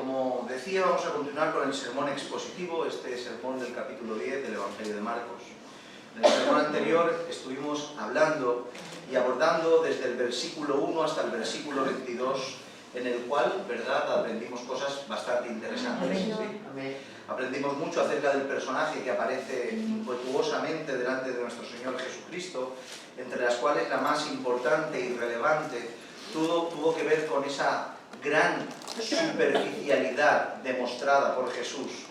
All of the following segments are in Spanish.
como decía, vamos a continuar con el sermón expositivo, este sermón del capítulo 10 del Evangelio de Marcos. En el sermón anterior estuvimos hablando y abordando desde el versículo 1 hasta el versículo 22, en el cual, ¿verdad?, aprendimos cosas bastante interesantes. ¿Sí? Aprendimos mucho acerca del personaje que aparece impetuosamente delante de nuestro Señor Jesucristo, entre las cuales la más importante y relevante tuvo que ver con esa gran superficialidad demostrada por Jesús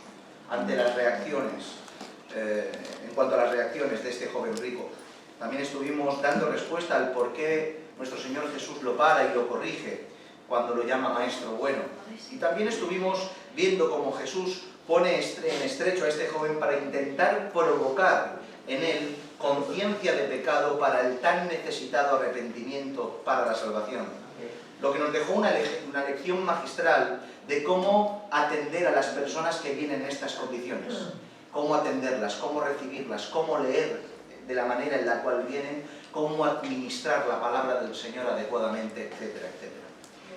ante las reacciones, en cuanto a las reacciones de este joven rico. También estuvimos dando respuesta al por qué nuestro Señor Jesús lo para y lo corrige cuando lo llama maestro bueno. Y también estuvimos viendo cómo Jesús pone en estrecho a este joven para intentar provocar en él conciencia de pecado para el tan necesitado arrepentimiento para la salvación. Lo que nos dejó una lección magistral de cómo atender a las personas que vienen en estas condiciones. Cómo atenderlas, cómo recibirlas, cómo leer de la manera en la cual vienen, cómo administrar la palabra del Señor adecuadamente, etcétera, etcétera.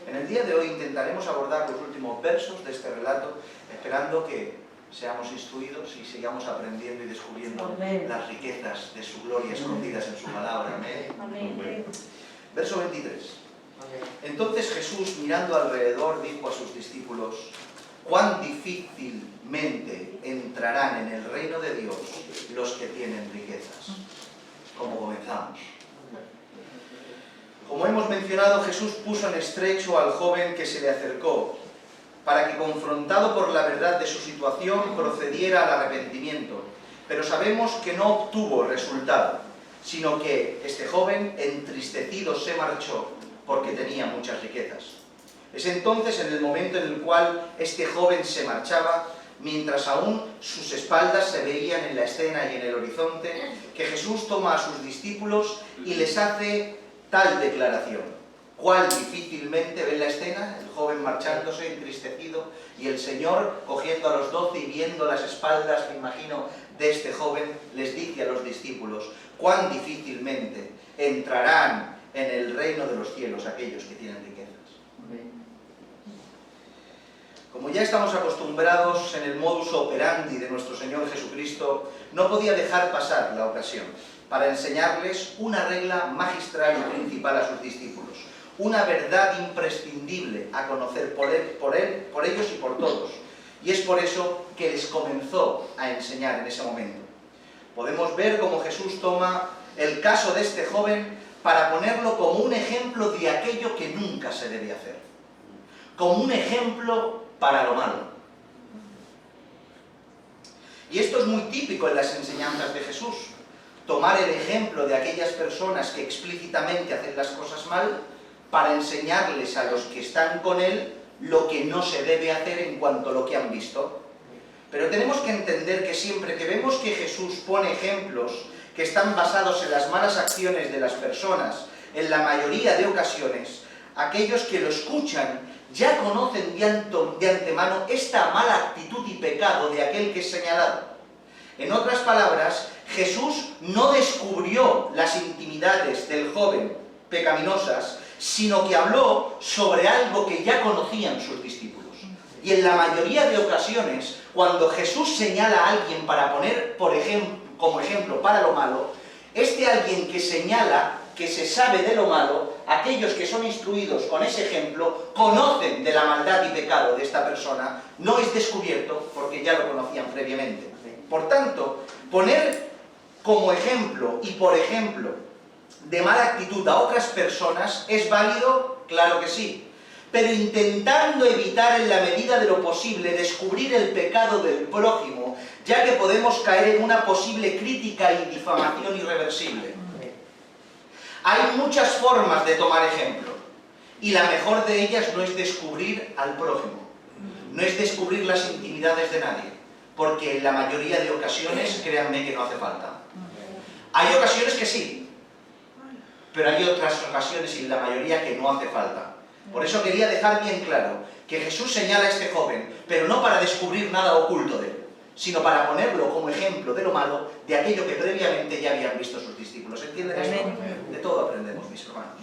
En el día de hoy intentaremos abordar los últimos versos de este relato, esperando que seamos instruidos y sigamos aprendiendo y descubriendo las riquezas de su gloria escondidas en su palabra. Amén. Amén. Verso 23. Entonces Jesús, mirando alrededor, dijo a sus discípulos: «Cuán difícilmente entrarán en el reino de Dios los que tienen riquezas». Como comenzamos. Como hemos mencionado, Jesús puso en estrecho al joven que se le acercó, para que, confrontado por la verdad de su situación, procediera al arrepentimiento. Pero sabemos que no obtuvo resultado, sino que este joven, entristecido, se marchó porque tenía muchas riquezas. Es entonces, en el momento en el cual este joven se marchaba, mientras aún sus espaldas se veían en la escena y en el horizonte, que Jesús toma a sus discípulos y les hace tal declaración. Cuál difícilmente ven la escena, el joven marchándose, entristecido, y el Señor, cogiendo a los 12 y viendo las espaldas, me imagino, de este joven, les dice a los discípulos: cuán difícilmente entrarán en el reino de los cielos aquellos que tienen riquezas. Como ya estamos acostumbrados en el modus operandi de nuestro Señor Jesucristo, no podía dejar pasar la ocasión para enseñarles una regla magistral y principal a sus discípulos, una verdad imprescindible a conocer por ellos y por todos. Y es por eso que les comenzó a enseñar en ese momento. Podemos ver cómo Jesús toma el caso de este joven para ponerlo como un ejemplo de aquello que nunca se debe hacer, como un ejemplo para lo malo. Y esto es muy típico en las enseñanzas de Jesús, tomar el ejemplo de aquellas personas que explícitamente hacen las cosas mal para enseñarles a los que están con él lo que no se debe hacer en cuanto a lo que han visto. Pero tenemos que entender que siempre que vemos que Jesús pone ejemplos que están basados en las malas acciones de las personas, en la mayoría de ocasiones, aquellos que lo escuchan ya conocen de antemano esta mala actitud y pecado de aquel que es señalado. En otras palabras, Jesús no descubrió las intimidades del joven pecaminosas, sino que habló sobre algo que ya conocían sus discípulos. Y en la mayoría de ocasiones, cuando Jesús señala a alguien para poner, como ejemplo para lo malo, este alguien que señala, que se sabe de lo malo, aquellos que son instruidos con ese ejemplo, conocen de la maldad y pecado de esta persona, no es descubierto porque ya lo conocían previamente. Por tanto, poner como ejemplo y por ejemplo de mala actitud a otras personas es válido, claro que sí, pero intentando evitar en la medida de lo posible descubrir el pecado del prójimo, ya que podemos caer en una posible crítica y difamación irreversible. Hay muchas formas de tomar ejemplo, y la mejor de ellas no es descubrir al prójimo, no es descubrir las intimidades de nadie, porque en la mayoría de ocasiones, créanme que no hace falta. Hay ocasiones que sí, pero hay otras ocasiones y en la mayoría que no hace falta. Por eso quería dejar bien claro que Jesús señala a este joven, pero no para descubrir nada oculto de él, sino para ponerlo como ejemplo de lo malo, de aquello que previamente ya habían visto sus discípulos. ¿Entienden esto? De todo aprendemos, mis hermanos.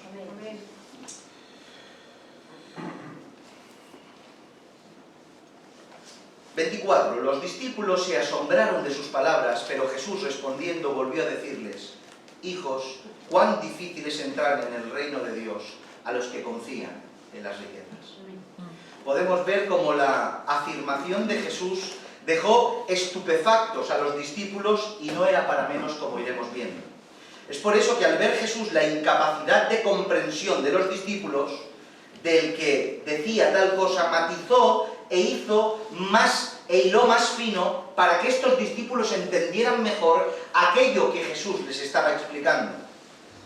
24. Los discípulos se asombraron de sus palabras, pero Jesús respondiendo volvió a decirles: hijos, cuán difícil es entrar en el reino de Dios a los que confían en las riquezas. Podemos ver cómo la afirmación de Jesús dejó estupefactos a los discípulos y no era para menos, como iremos viendo. Es por eso que al ver Jesús la incapacidad de comprensión de los discípulos, del que decía tal cosa, matizó e hizo más e hiló más fino para que estos discípulos entendieran mejor aquello que Jesús les estaba explicando.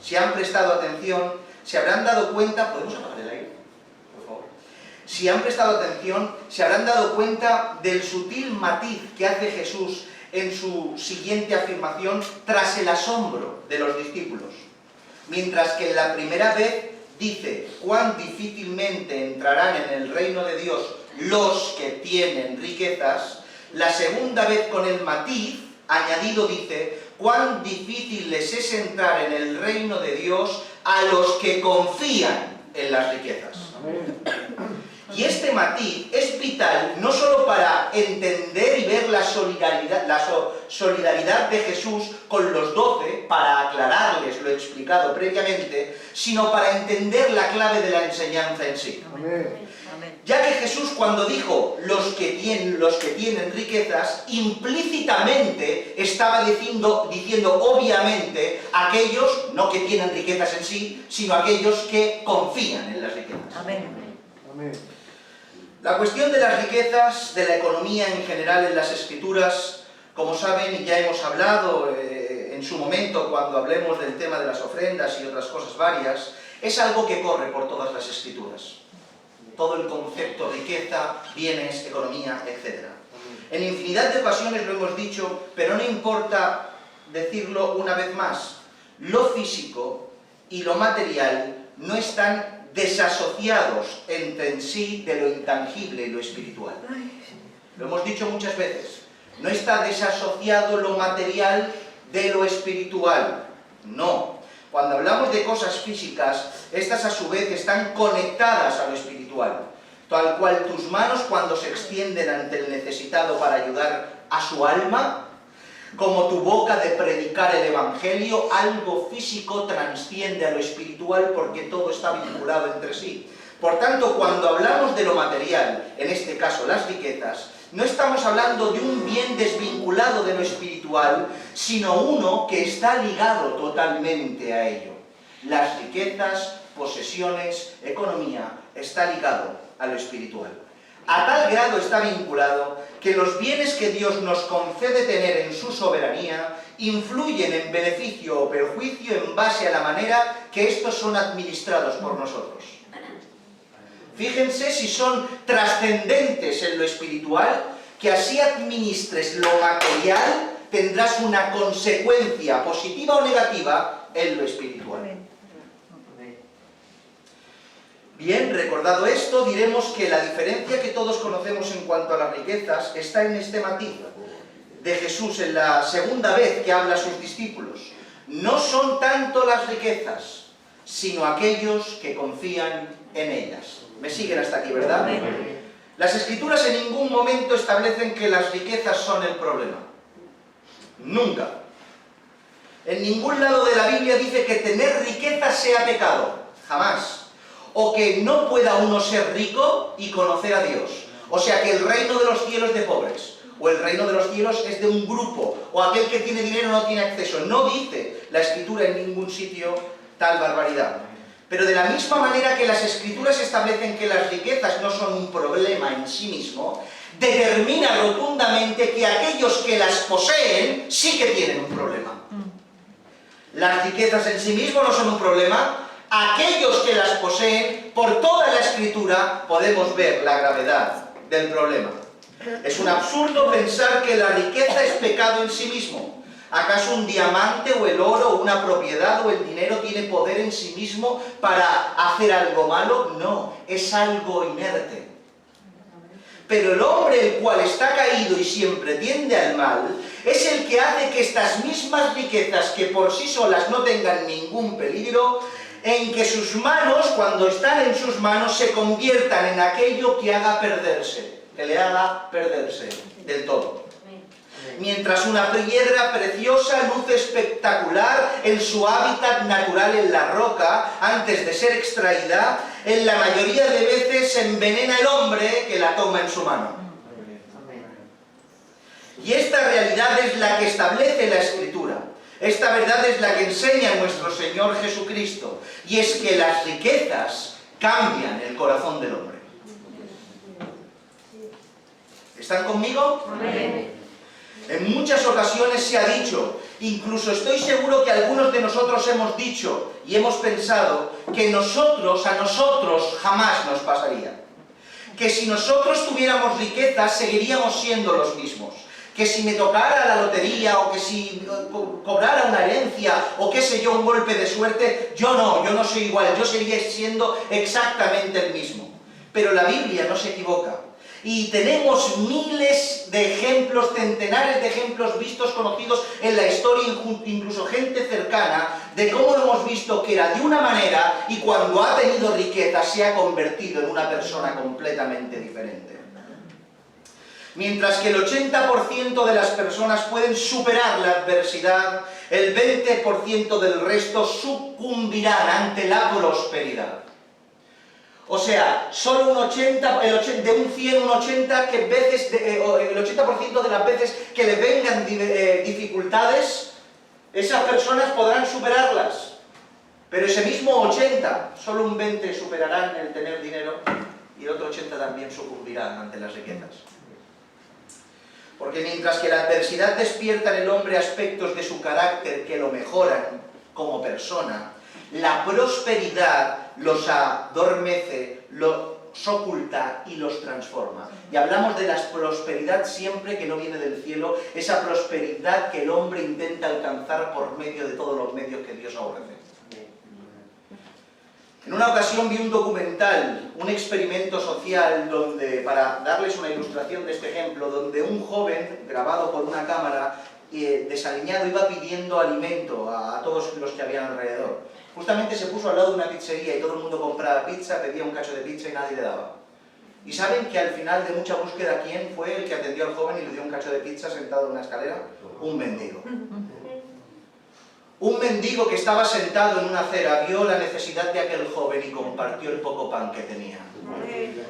Si han prestado atención, se habrán dado cuenta... ¿Podemos apagar el aire? Por favor. Si han prestado atención, se habrán dado cuenta del sutil matiz que hace Jesús en su siguiente afirmación tras el asombro de los discípulos. Mientras que en la primera vez dice cuán difícilmente entrarán en el reino de Dios los que tienen riquezas, la segunda vez con el matiz añadido dice cuán difícil les es entrar en el reino de Dios a los que confían en las riquezas. Y este matiz es vital no solo para entender y ver la solidaridad de Jesús con los 12, para aclararles lo explicado previamente, sino para entender la clave de la enseñanza en sí. Amén. Ya que Jesús, cuando dijo los que tienen riquezas, implícitamente estaba diciendo obviamente aquellos, no que tienen riquezas en sí, sino aquellos que confían en las riquezas. Amén. Amén. La cuestión de las riquezas, de la economía en general en las Escrituras, como saben y ya hemos hablado en su momento cuando hablemos del tema de las ofrendas y otras cosas varias, es algo que corre por todas las Escrituras. Todo el concepto riqueza, bienes, economía, etc. En infinidad de ocasiones lo hemos dicho, pero no importa decirlo una vez más. Lo físico y lo material no están desasociados entre sí de lo intangible y lo espiritual. Lo hemos dicho muchas veces. No está desasociado lo material de lo espiritual. No. Cuando hablamos de cosas físicas, estas a su vez están conectadas a lo espiritual. Tal cual tus manos cuando se extienden ante el necesitado para ayudar a su alma, como tu boca de predicar el Evangelio, algo físico transciende a lo espiritual porque todo está vinculado entre sí. Por tanto, cuando hablamos de lo material, en este caso las riquezas, no estamos hablando de un bien desvinculado de lo espiritual, sino uno que está ligado totalmente a ello. Las riquezas, posesiones, economía, está ligado a lo espiritual. A tal grado está vinculado que los bienes que Dios nos concede tener en su soberanía influyen en beneficio o perjuicio en base a la manera que estos son administrados por nosotros. Fíjense si son trascendentes en lo espiritual, que así administres lo material, tendrás una consecuencia positiva o negativa en lo espiritual. Bien, recordado esto, diremos que la diferencia que todos conocemos en cuanto a las riquezas está en este matiz de Jesús en la segunda vez que habla a sus discípulos. No son tanto las riquezas, sino aquellos que confían en ellas. ¿Me siguen hasta aquí, verdad? Las Escrituras en ningún momento establecen que las riquezas son el problema. Nunca. En ningún lado de la Biblia dice que tener riqueza sea pecado. Jamás. O que no pueda uno ser rico y conocer a Dios. O sea, que el reino de los cielos es de pobres. O el reino de los cielos es de un grupo. O aquel que tiene dinero no tiene acceso. No dice la Escritura en ningún sitio tal barbaridad. Pero de la misma manera que las Escrituras establecen que las riquezas no son un problema en sí mismo, determina rotundamente que aquellos que las poseen sí que tienen un problema. Las riquezas en sí mismo no son un problema. Aquellos que las poseen, por toda la Escritura podemos ver la gravedad del problema. Es un absurdo pensar que la riqueza es pecado en sí mismo. ¿Acaso un diamante o el oro o una propiedad o el dinero tiene poder en sí mismo para hacer algo malo? No, es algo inerte. Pero el hombre el cual está caído y siempre tiende al mal, es el que hace que estas mismas riquezas que por sí solas no tengan ningún peligro, en que sus manos, cuando están en sus manos, se conviertan en aquello que haga perderse que le haga perderse del todo. Mientras una piedra preciosa luce espectacular en su hábitat natural en la roca, antes de ser extraída, en la mayoría de veces envenena el hombre que la toma en su mano. Y esta realidad es la que establece la Escritura. Esta verdad es la que enseña nuestro Señor Jesucristo. Y es que las riquezas cambian el corazón del hombre. ¿Están conmigo? Amén. En muchas ocasiones se ha dicho, incluso estoy seguro que algunos de nosotros hemos dicho y hemos pensado que a nosotros jamás nos pasaría. Que si nosotros tuviéramos riquezas seguiríamos siendo los mismos. Que si me tocara la lotería o que si cobrara una herencia o qué sé yo, un golpe de suerte, yo no soy igual, yo seguiría siendo exactamente el mismo. Pero la Biblia no se equivoca. Y tenemos miles de ejemplos, centenares de ejemplos vistos, conocidos en la historia, incluso gente cercana, de cómo hemos visto que era de una manera y cuando ha tenido riqueza se ha convertido en una persona completamente diferente. Mientras que el 80% de las personas pueden superar la adversidad, el 20% del resto sucumbirán ante la prosperidad. O sea, solo un 80, de un 100, un 80 que veces, el 80% de las veces que le vengan dificultades, esas personas podrán superarlas. Pero ese mismo 80, solo un 20 superarán el tener dinero y el otro 80 también sucumbirán ante las riquezas. Porque mientras que la adversidad despierta en el hombre aspectos de su carácter que lo mejoran como persona, la prosperidad los adormece, los oculta y los transforma. Y hablamos de la prosperidad siempre que no viene del cielo, esa prosperidad que el hombre intenta alcanzar por medio de todos los medios que Dios ofrece. En una ocasión vi un documental, un experimento social, donde, para darles una ilustración de este ejemplo, donde un joven, grabado por una cámara, desaliñado, iba pidiendo alimento a todos los que habían alrededor. Justamente se puso al lado de una pizzería y todo el mundo compraba pizza, pedía un cacho de pizza y nadie le daba. ¿Y saben que al final de mucha búsqueda quién fue el que atendió al joven y le dio un cacho de pizza sentado en una escalera? Un mendigo. Un mendigo que estaba sentado en una acera vio la necesidad de aquel joven y compartió el poco pan que tenía.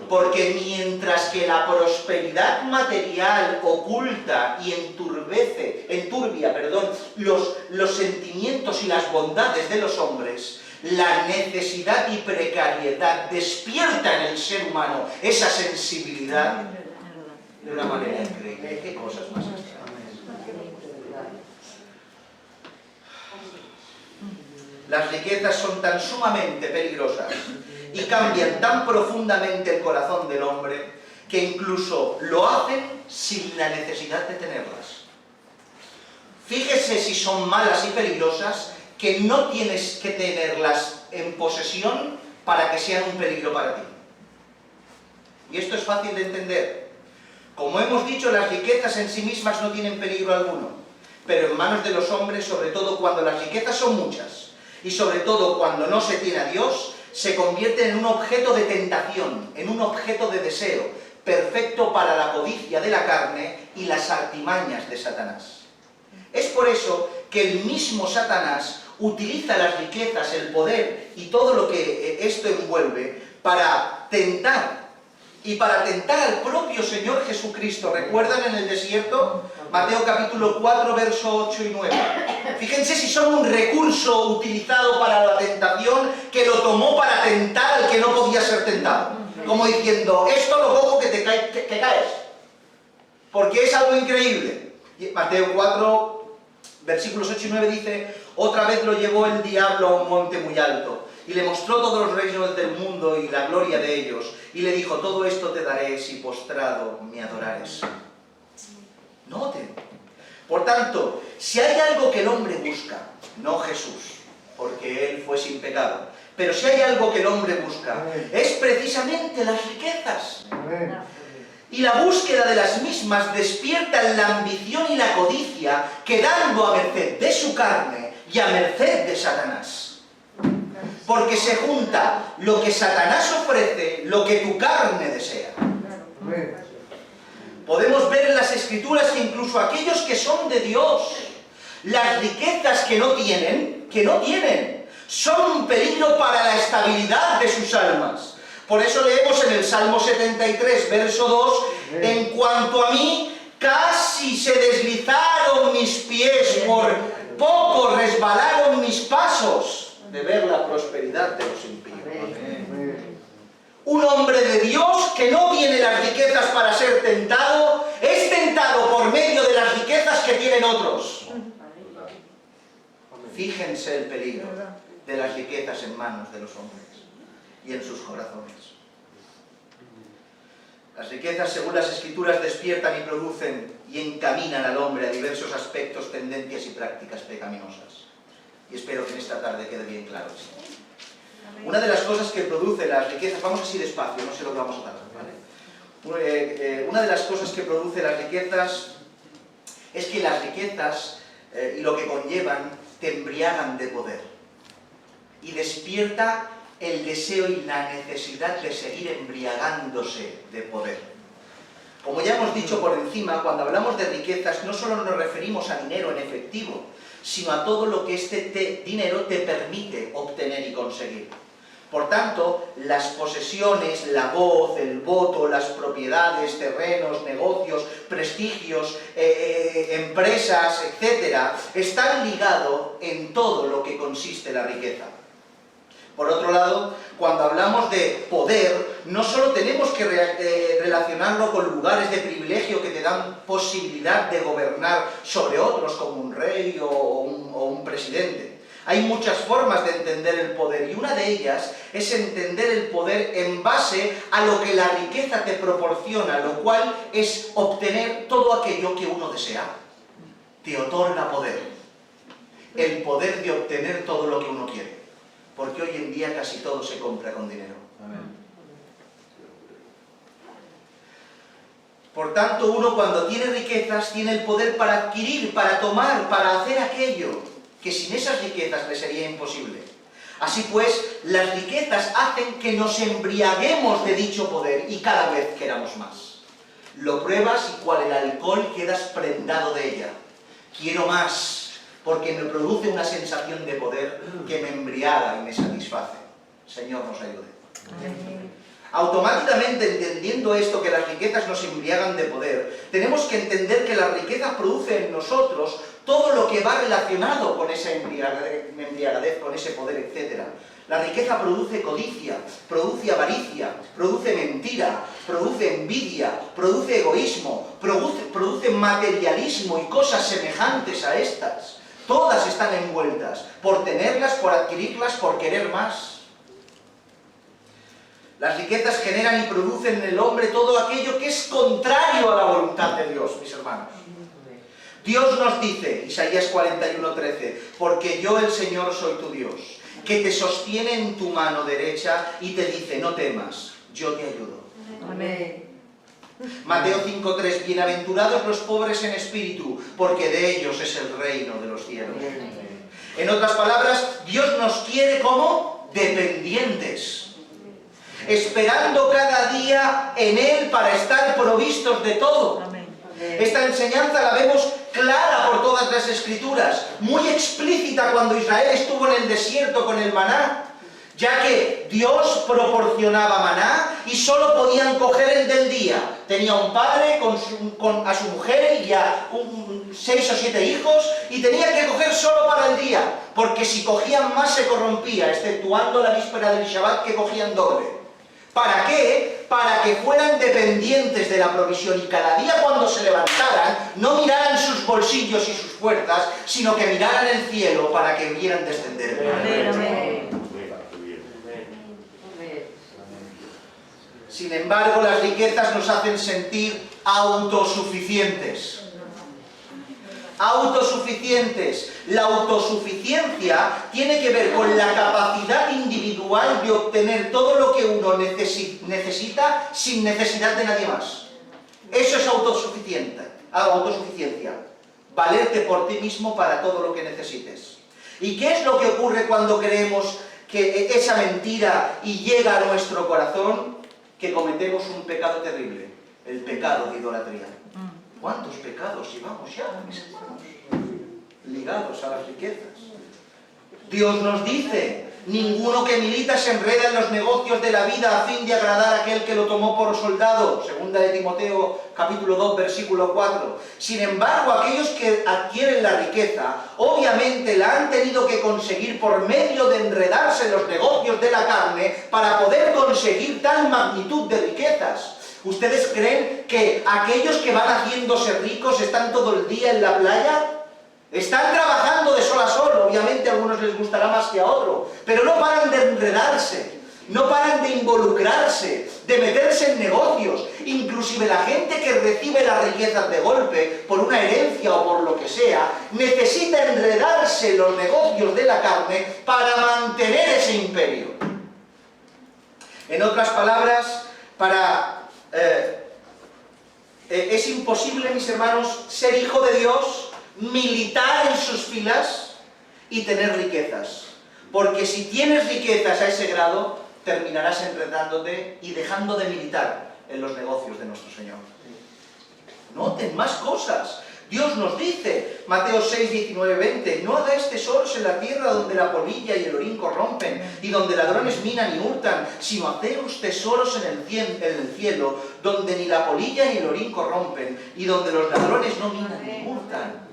Porque mientras que la prosperidad material oculta y enturbia los sentimientos y las bondades de los hombres, la necesidad y precariedad despierta en el ser humano esa sensibilidad de una manera increíble. ¿Qué cosas más extrañas? Las riquezas son tan sumamente peligrosas y cambian tan profundamente el corazón del hombre que incluso lo hacen sin la necesidad de tenerlas. Fíjese si son malas y peligrosas que no tienes que tenerlas en posesión para que sean un peligro para ti. Y esto es fácil de entender. Como hemos dicho, las riquezas en sí mismas no tienen peligro alguno, pero en manos de los hombres, sobre todo cuando las riquezas son muchas, y sobre todo cuando no se tiene a Dios, se convierte en un objeto de tentación, en un objeto de deseo, perfecto para la codicia de la carne y las artimañas de Satanás. Es por eso que el mismo Satanás utiliza las riquezas, el poder y todo lo que esto envuelve para tentar, y para tentar al propio Señor Jesucristo. ¿Recuerdan en el desierto? Mateo capítulo 4, verso 8 y 9. Fíjense si son un recurso utilizado para la tentación que lo tomó para tentar al que no podía ser tentado. Como diciendo, esto lo cojo que caes. Porque es algo increíble. Y Mateo 4, versículos 8 y 9 dice, otra vez lo llevó el diablo a un monte muy alto y le mostró todos los reinos del mundo y la gloria de ellos, y le dijo, todo esto te daré si postrado me adorares. Noten. Por tanto, si hay algo que el hombre busca, no Jesús, porque Él fue sin pecado, pero si hay algo que el hombre busca, es precisamente las riquezas. Y la búsqueda de las mismas despierta la ambición y la codicia, quedando a merced de su carne y a merced de Satanás. Porque se junta lo que Satanás ofrece, lo que tu carne desea. Escrituras que incluso aquellos que son de Dios, las riquezas que no tienen, son un peligro para la estabilidad de sus almas. Por eso leemos en el Salmo 73, verso 2, en cuanto a mí, casi se deslizaron mis pies, por poco resbalaron mis pasos, de ver la prosperidad de los impíos. Un hombre de Dios que no tiene las riquezas para ser tentado, es tentado por medio de las riquezas que tienen otros. Fíjense el peligro de las riquezas en manos de los hombres y en sus corazones. Las riquezas, según las Escrituras, despiertan y producen y encaminan al hombre a diversos aspectos, tendencias y prácticas pecaminosas. Y espero que en esta tarde quede bien claro esto. Una de las cosas que produce las riquezas, vamos así despacio, no sé lo que vamos a tardar, ¿vale? Una de las cosas que produce las riquezas es que las riquezas y lo que conllevan te embriagan de poder y despierta el deseo y la necesidad de seguir embriagándose de poder. Como ya hemos dicho por encima, cuando hablamos de riquezas no solo nos referimos a dinero en efectivo, sino a todo lo que este dinero te permite obtener y conseguir. Por tanto, las posesiones, la voz, el voto, las propiedades, terrenos, negocios, prestigios, empresas, etc., están ligados en todo lo que consiste la riqueza. Por otro lado, cuando hablamos de poder, no solo tenemos que relacionarlo con lugares de privilegio que te dan posibilidad de gobernar sobre otros, como un rey o un presidente. Hay muchas formas de entender el poder, y una de ellas es entender el poder en base a lo que la riqueza te proporciona, lo cual es obtener todo aquello que uno desea. Te otorga poder. El poder de obtener todo lo que uno quiere. Porque hoy en día casi todo se compra con dinero. Amén. Por tanto, uno cuando tiene riquezas tiene el poder para adquirir, para tomar, para hacer aquello que sin esas riquezas le sería imposible. Así pues, las riquezas hacen que nos embriaguemos de dicho poder y cada vez queramos más. Lo pruebas y cual el alcohol quedas prendado de ella. Quiero más, porque me produce una sensación de poder que me embriaga y me satisface. Señor, nos ayude. Automáticamente, entendiendo esto, que las riquezas nos embriagan de poder, tenemos que entender que la riqueza produce en nosotros todo lo que va relacionado con esa embriagadez, con ese poder, etc. La riqueza produce codicia, produce avaricia, produce mentira, produce envidia, produce egoísmo, produce materialismo y cosas semejantes a estas. Todas están envueltas, por tenerlas, por adquirirlas, por querer más. Las riquezas generan y producen en el hombre todo aquello que es contrario a la voluntad de Dios, mis hermanos. Dios nos dice, Isaías 41:13, porque yo el Señor soy tu Dios, que te sostiene en tu mano derecha y te dice, no temas, yo te ayudo. Amén. Mateo 5:3, bienaventurados los pobres en espíritu, porque de ellos es el reino de los cielos. En otras palabras, Dios nos quiere como dependientes, esperando cada día en Él para estar provistos de todo. Esta enseñanza la vemos clara por todas las Escrituras, muy explícita cuando Israel estuvo en el desierto con el maná, ya que Dios proporcionaba maná y solo podían coger el del día. Tenía un padre a su mujer y a 6 o 7 hijos y tenía que coger solo para el día, porque si cogían más se corrompía, exceptuando la víspera del Shabbat que cogían doble. ¿Para qué? Para que fueran dependientes de la provisión y cada día cuando se levantaran no miraran sus bolsillos y sus fuerzas, sino que miraran el cielo para que vieran descender. Amén, amén. Sin embargo, las riquezas nos hacen sentir autosuficientes. Autosuficientes. La autosuficiencia tiene que ver con la capacidad individual de obtener todo lo que uno necesita sin necesidad de nadie más. Eso es autosuficiencia. Valerte por ti mismo para todo lo que necesites. ¿Y qué es lo que ocurre cuando creemos que esa mentira y llega a nuestro corazón? Que cometemos un pecado terrible, el pecado de idolatría. ¿Cuántos pecados llevamos ya, mis hermanos, ligados a las riquezas? Dios nos dice: ninguno que milita se enreda en los negocios de la vida a fin de agradar a aquel que lo tomó por soldado. Segunda de Timoteo, capítulo 2, versículo 4. Sin embargo, aquellos que adquieren la riqueza, obviamente la han tenido que conseguir por medio de enredarse en los negocios de la carne para poder conseguir tal magnitud de riquezas. ¿Ustedes creen que aquellos que van haciéndose ricos están todo el día en la playa? Están trabajando de sol a sol, obviamente a algunos les gustará más que a otros, pero no paran de enredarse, no paran de involucrarse, de meterse en negocios. Inclusive la gente que recibe las riquezas de golpe, por una herencia o por lo que sea, necesita enredarse en los negocios de la carne para mantener ese imperio. En otras palabras, es imposible, mis hermanos, ser hijo de Dios, militar en sus filas y tener riquezas. Porque si tienes riquezas a ese grado, terminarás enredándote y dejando de militar en los negocios de nuestro Señor. Noten más cosas. Dios nos dice, Mateo 6, 19, 20, no hagáis tesoros en la tierra donde la polilla y el orín corrompen y donde ladrones minan y hurtan, sino haceos tesoros en el cielo, donde ni la polilla ni el orín corrompen y donde los ladrones no minan ni hurtan.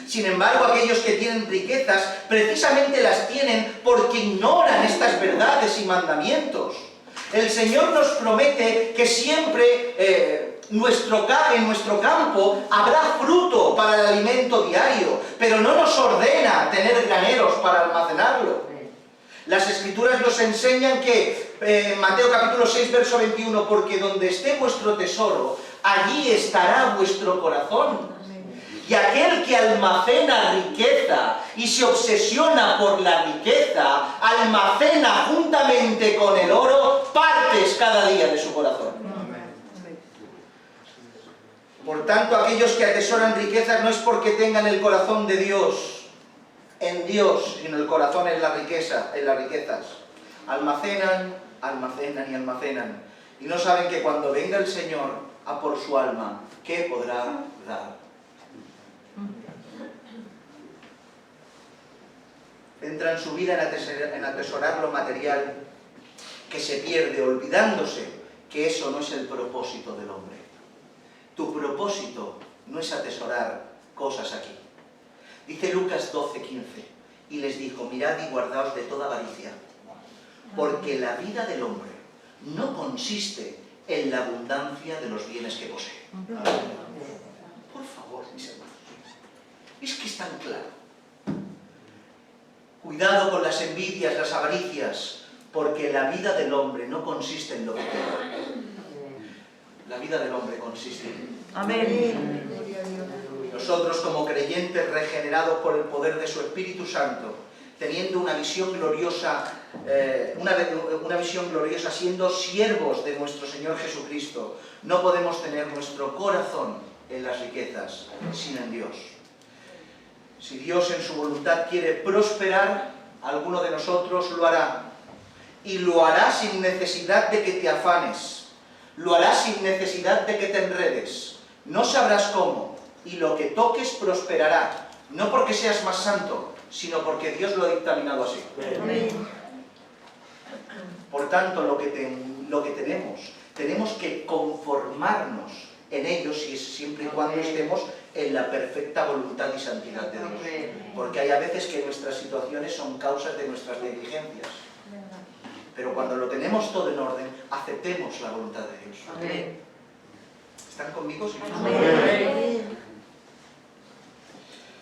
Sin embargo, aquellos que tienen riquezas, precisamente las tienen porque ignoran estas verdades y mandamientos. El Señor nos promete que siempre en nuestro campo habrá fruto para el alimento diario, pero no nos ordena tener graneros para almacenarlo. Las Escrituras nos enseñan que, Mateo capítulo 6, verso 21, porque donde esté vuestro tesoro, allí estará vuestro corazón. Y aquel que almacena riqueza y se obsesiona por la riqueza, almacena juntamente con el oro partes cada día de su corazón. Por tanto, aquellos que atesoran riquezas no es porque tengan el corazón de Dios en Dios, sino el corazón en la riqueza, en las riquezas. Almacenan, almacenan y almacenan. Y no saben que cuando venga el Señor a por su alma, ¿qué podrá dar? Entra en su vida en atesorar lo material que se pierde, olvidándose que eso no es el propósito del hombre. Tu propósito no es atesorar cosas aquí. Dice Lucas 12, 15, y les dijo: mirad y guardaos de toda avaricia, porque la vida del hombre no consiste en la abundancia de los bienes que posee. Por favor, mis hermanos, es que es tan claro. Cuidado con las envidias, las avaricias, porque la vida del hombre no consiste en lo que tiene. La vida del hombre consiste en... Amén. Nosotros, como creyentes regenerados por el poder de su Espíritu Santo, teniendo una visión gloriosa, siendo siervos de nuestro Señor Jesucristo, no podemos tener nuestro corazón en las riquezas, sino en Dios. Si Dios en su voluntad quiere prosperar, alguno de nosotros lo hará. Y lo hará sin necesidad de que te afanes. Lo hará sin necesidad de que te enredes. No sabrás cómo. Y lo que toques prosperará. No porque seas más santo, sino porque Dios lo ha dictaminado así. Amén. Por tanto, lo que tenemos que conformarnos en ellos, siempre y cuando estemos en la perfecta voluntad y santidad de Dios. Porque hay a veces que nuestras situaciones son causas de nuestras negligencias. Pero cuando lo tenemos todo en orden, aceptemos la voluntad de Dios. Amén. ¿Están conmigo? ¿Sí? Amén.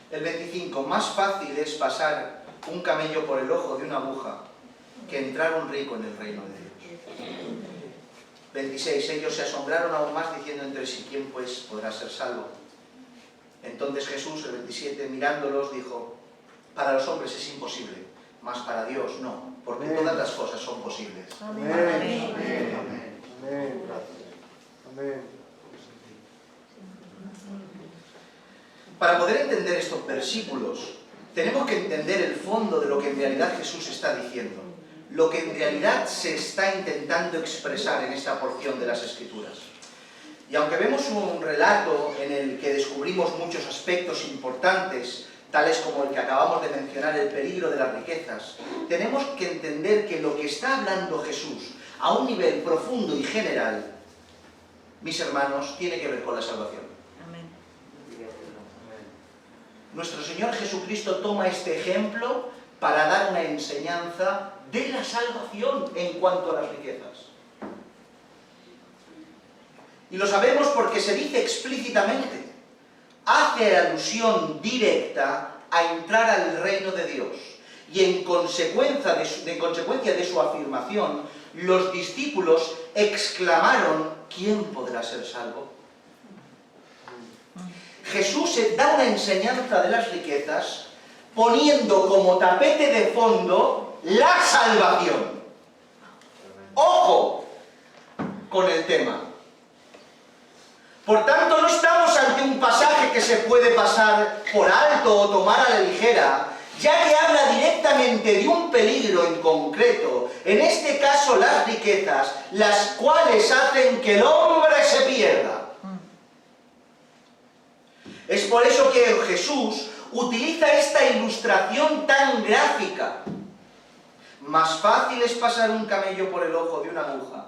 El 25. Más fácil es pasar un camello por el ojo de una aguja que entrar un rico en el reino de Dios. 26. Ellos se asombraron aún más diciendo entre sí: ¿quién pues podrá ser salvo? Entonces Jesús, el 27, mirándolos, dijo: para los hombres es imposible, mas para Dios no, porque todas las cosas son posibles. Amén. Amén. Amén. Amén. Para poder entender estos versículos, tenemos que entender el fondo de lo que en realidad Jesús está diciendo, lo que en realidad se está intentando expresar en esta porción de las Escrituras. Y aunque vemos un relato en el que descubrimos muchos aspectos importantes, tales como el que acabamos de mencionar, el peligro de las riquezas, tenemos que entender que lo que está hablando Jesús a un nivel profundo y general, mis hermanos, tiene que ver con la salvación. Amén. Nuestro Señor Jesucristo toma este ejemplo para dar una enseñanza de la salvación en cuanto a las riquezas. Y lo sabemos porque se dice explícitamente, hace alusión directa a entrar al reino de Dios. Y en consecuencia de su afirmación, los discípulos exclamaron, ¿quién podrá ser salvo? Jesús da una enseñanza de las riquezas poniendo como tapete de fondo la salvación. ¡Ojo con el tema! Por tanto, no estamos ante un pasaje que se puede pasar por alto o tomar a la ligera, ya que habla directamente de un peligro en concreto, en este caso las riquezas, las cuales hacen que el hombre se pierda. Es por eso que Jesús utiliza esta ilustración tan gráfica. Más fácil es pasar un camello por el ojo de una aguja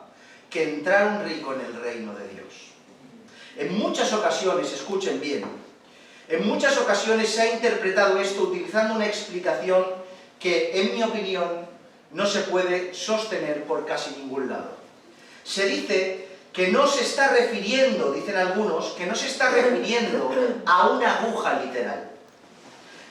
que entrar un rico en el reino de Dios. En muchas ocasiones, escuchen bien, en muchas ocasiones se ha interpretado esto utilizando una explicación que, en mi opinión, no se puede sostener por casi ningún lado. Se dice que no se está refiriendo, dicen algunos, que no se está refiriendo a una aguja literal,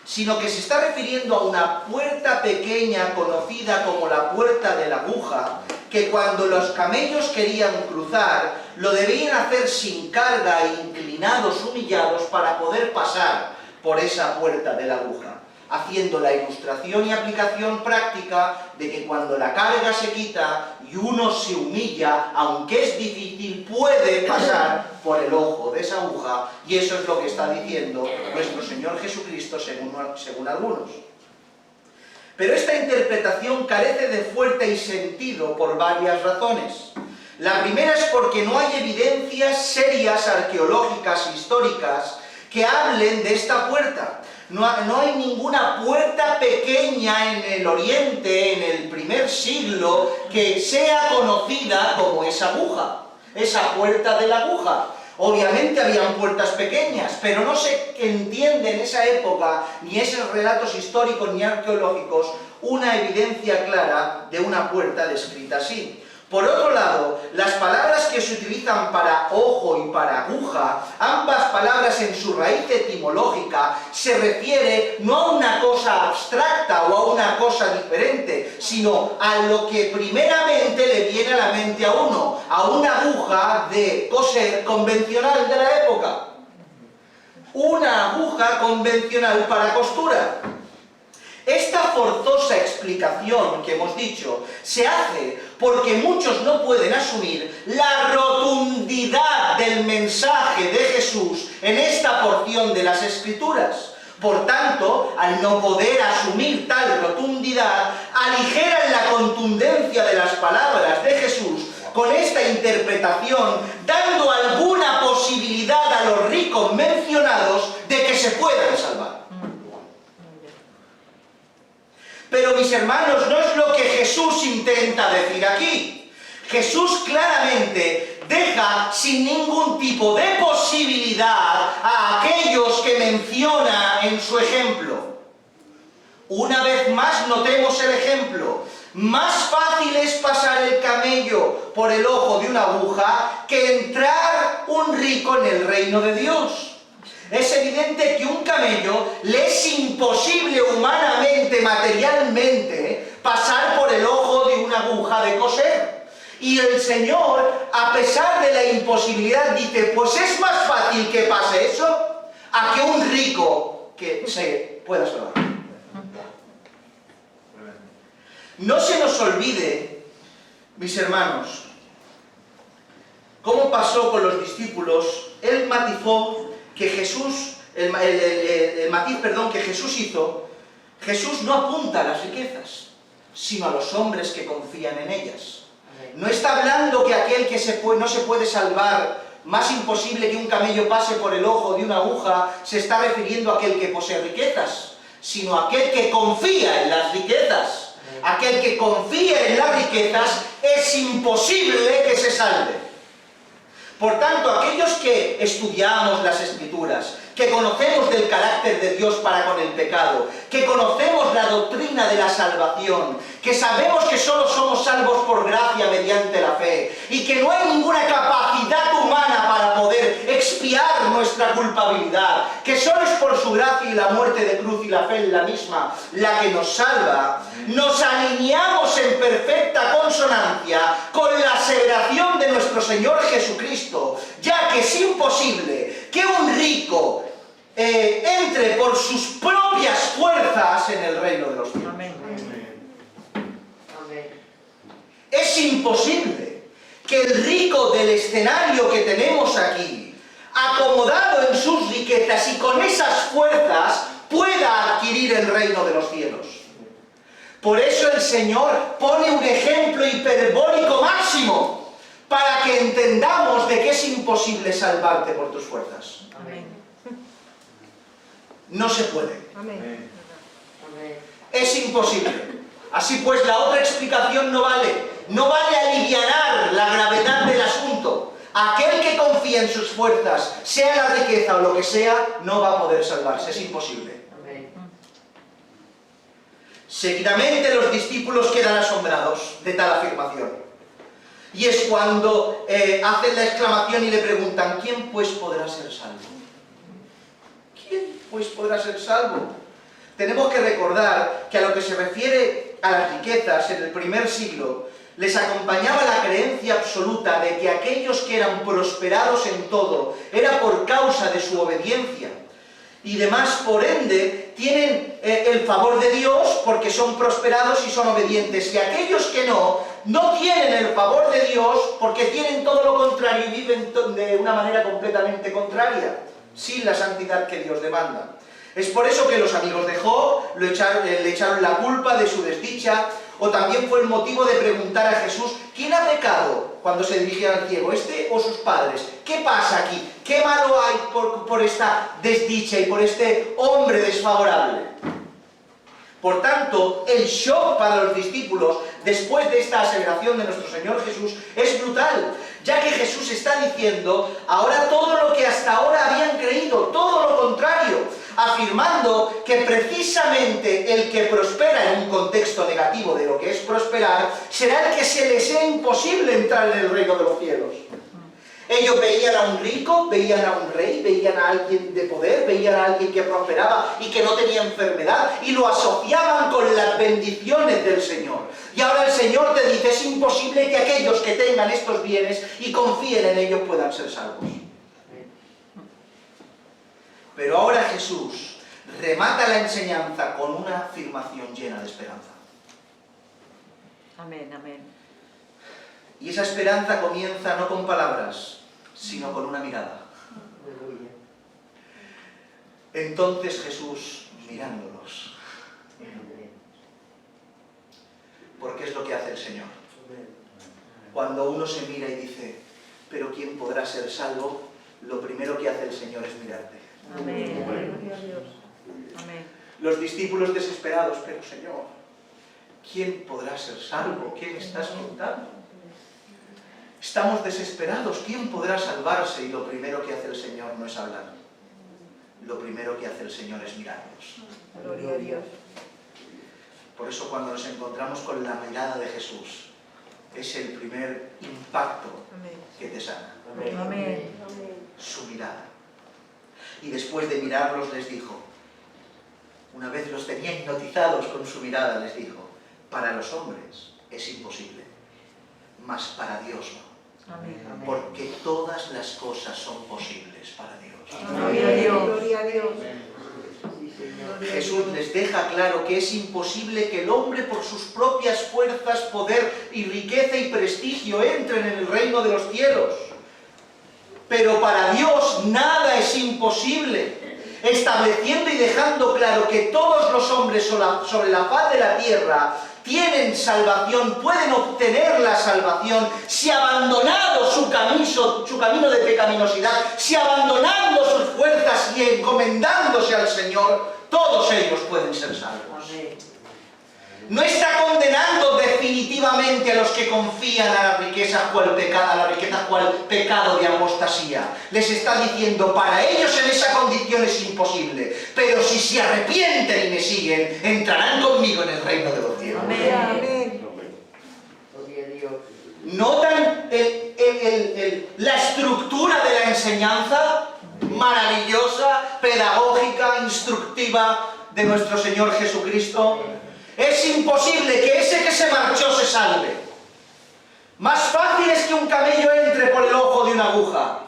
sino que se está refiriendo a una puerta pequeña conocida como la puerta de la aguja, que cuando los camellos querían cruzar, lo debían hacer sin carga, inclinados, humillados, para poder pasar por esa puerta de la aguja, haciendo la ilustración y aplicación práctica de que cuando la carga se quita y uno se humilla, aunque es difícil, puede pasar por el ojo de esa aguja, y eso es lo que está diciendo nuestro Señor Jesucristo según algunos. Pero esta interpretación carece de fuerza y sentido por varias razones. La primera es porque no hay evidencias serias arqueológicas históricas que hablen de esta puerta. No hay ninguna puerta pequeña en el Oriente, en el primer siglo, que sea conocida como esa aguja, esa puerta de la aguja. Obviamente habían puertas pequeñas, pero no se entiende en esa época, ni esos relatos históricos ni arqueológicos, una evidencia clara de una puerta descrita así. Por otro lado, las palabras que se utilizan para ojo y para aguja, ambas palabras en su raíz etimológica, se refiere no a una cosa abstracta o a una cosa diferente, sino a lo que primeramente le viene a la mente a uno, a una aguja de coser convencional de la época. Una aguja convencional para costura. Esta forzosa explicación que hemos dicho se hace porque muchos no pueden asumir la rotundidad del mensaje de Jesús en esta porción de las Escrituras. Por tanto, al no poder asumir tal rotundidad, aligeran la contundencia de las palabras de Jesús con esta interpretación, dando alguna posibilidad a los ricos mencionados de que se puedan salvar. Pero mis hermanos, no es lo que Jesús intenta decir aquí. Jesús claramente deja sin ningún tipo de posibilidad a aquellos que menciona en su ejemplo. Una vez más notemos el ejemplo. Más fácil es pasar el camello por el ojo de una aguja que entrar un rico en el reino de Dios. Es evidente que un camello le es imposible humanamente, materialmente, pasar por el ojo de una aguja de coser. Y el Señor, a pesar de la imposibilidad, dice, pues es más fácil que pase eso a que un rico que se pueda salvar. No se nos olvide, mis hermanos, cómo pasó con los discípulos. Él matizó que Jesús, el matiz que Jesús hizo. Jesús no apunta a las riquezas, sino a los hombres que confían en ellas. No está hablando que aquel que no se puede salvar más imposible que un camello pase por el ojo de una aguja, se está refiriendo a aquel que posee riquezas, sino a aquel que confía en las riquezas. Aquel que confía en las riquezas es imposible que se salve. Por tanto, aquellos que estudiamos las Escrituras, que conocemos del carácter de Dios para con el pecado, que conocemos la doctrina de la salvación, que sabemos que solo somos salvos por gracia mediante la fe, y que no hay ninguna capacidad humana para poder expiar nuestra culpabilidad, que solo es por su gracia y la muerte de cruz y la fe en la misma la que nos salva, nos alineamos en perfecta consonancia con la aseveración de nuestro Señor Jesucristo, ya que es imposible que un rico entre por sus propias fuerzas en el reino de los cielos. Amén. Es imposible que el rico del escenario que tenemos aquí, acomodado en sus riquezas y con esas fuerzas, pueda adquirir el reino de los cielos. Por eso el Señor pone un ejemplo hiperbólico máximo, para que entendamos de que es imposible salvarte por tus fuerzas. Amén. No se puede. Amén. Es imposible. Así pues, la otra explicación no vale. No vale alivianar la gravedad del asunto. Aquel que confía en sus fuerzas, sea la riqueza o lo que sea, no va a poder salvarse. Es imposible. Seguidamente los discípulos quedan asombrados de tal afirmación. Y es cuando hacen la exclamación y le preguntan: ¿quién pues podrá ser salvo? ¿Quién pues podrá ser salvo? Tenemos que recordar que a lo que se refiere a las riquezas en el primer siglo, les acompañaba la creencia absoluta de que aquellos que eran prosperados en todo era por causa de su obediencia. Y demás, por ende, tienen el favor de Dios porque son prosperados y son obedientes. Y aquellos que no tienen el favor de Dios porque tienen todo lo contrario y viven de una manera completamente contraria, sin la santidad que Dios demanda. Es por eso que los amigos de Job le echaron la culpa de su desdicha, o también fue el motivo de preguntar a Jesús: ¿quién ha pecado? Cuando se dirigían al ciego, ¿este o sus padres? ¿Qué pasa aquí? ¿Qué malo hay por esta desdicha y por este hombre desfavorable? Por tanto, el shock para los discípulos después de esta aseveración de nuestro Señor Jesús es brutal, ya que Jesús está diciendo ahora todo lo que hasta ahora habían creído, todo lo contrario, afirmando que precisamente el que prospera en un contexto negativo de lo que es prosperar será el que se les sea imposible entrar en el reino de los cielos. Ellos veían a un rico, veían a un rey, veían a alguien de poder, veían a alguien que prosperaba y que no tenía enfermedad, y lo asociaban con las bendiciones del Señor. Y ahora el Señor te dice: es imposible que aquellos que tengan estos bienes y confíen en ellos puedan ser salvos. Pero ahora Jesús remata la enseñanza con una afirmación llena de esperanza. Amén, amén. Y esa esperanza comienza no con palabras, sino con una mirada. Entonces Jesús, mirándolos, porque es lo que hace el Señor. Cuando uno se mira y dice: ¿pero quién podrá ser salvo?, lo primero que hace el Señor es mirarte. Amén. Amén. Los discípulos desesperados: pero Señor, ¿quién podrá ser salvo? ¿Qué me estás contando? Estamos desesperados, ¿quién podrá salvarse? Y lo primero que hace el Señor no es hablar. Lo primero que hace el Señor es mirarnos. Gloria a Dios. Por eso cuando nos encontramos con la mirada de Jesús, es el primer impacto Amén. que te sana. Amén. Su mirada. Y después de mirarlos les dijo, una vez los tenía hipnotizados con su mirada, les dijo: para los hombres es imposible, mas para Dios no. Amén. Porque todas las cosas son posibles para Dios. Gloria a Dios. Gloria a Dios. Jesús les deja claro que es imposible que el hombre por sus propias fuerzas, poder y riqueza y prestigio entren en el reino de los cielos. Pero para Dios nada es imposible, estableciendo y dejando claro que todos los hombres sobre la faz de la tierra tienen salvación, pueden obtener la salvación si abandonado su su camino de pecaminosidad, si abandonando sus fuerzas y encomendándose al Señor, todos ellos pueden ser salvos. No está condenando definitivamente a los que confían a las riquezas cual pecado de apostasía. Les está diciendo, para ellos en esa condición es imposible, pero si se arrepienten y me siguen, entrarán conmigo en el reino de los cielos. Amén. ¿Notan la estructura de la enseñanza maravillosa, pedagógica, instructiva de nuestro Señor Jesucristo? Es imposible que ese que se marchó se salve. Más fácil es que un camello entre por el ojo de una aguja.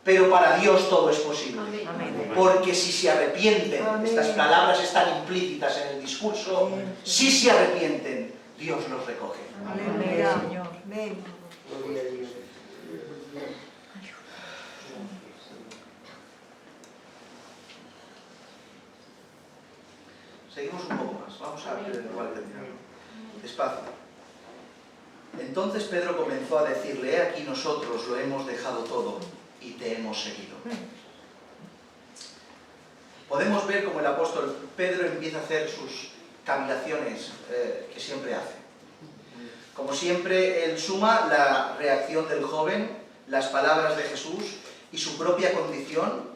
Pero para Dios todo es posible. Amén. Porque si se arrepienten, estas palabras están implícitas en el discurso, si se arrepienten, Dios los recoge. Amén, Señor. Amén. Gloria a Dios. Seguimos un poco más, vamos a ver igual terminar. Despacio. Entonces Pedro comenzó a decirle, he aquí nosotros lo hemos dejado todo y te hemos seguido. Podemos ver cómo el apóstol Pedro empieza a hacer sus cavilaciones que siempre hace. Como siempre, él suma la reacción del joven, las palabras de Jesús y su propia condición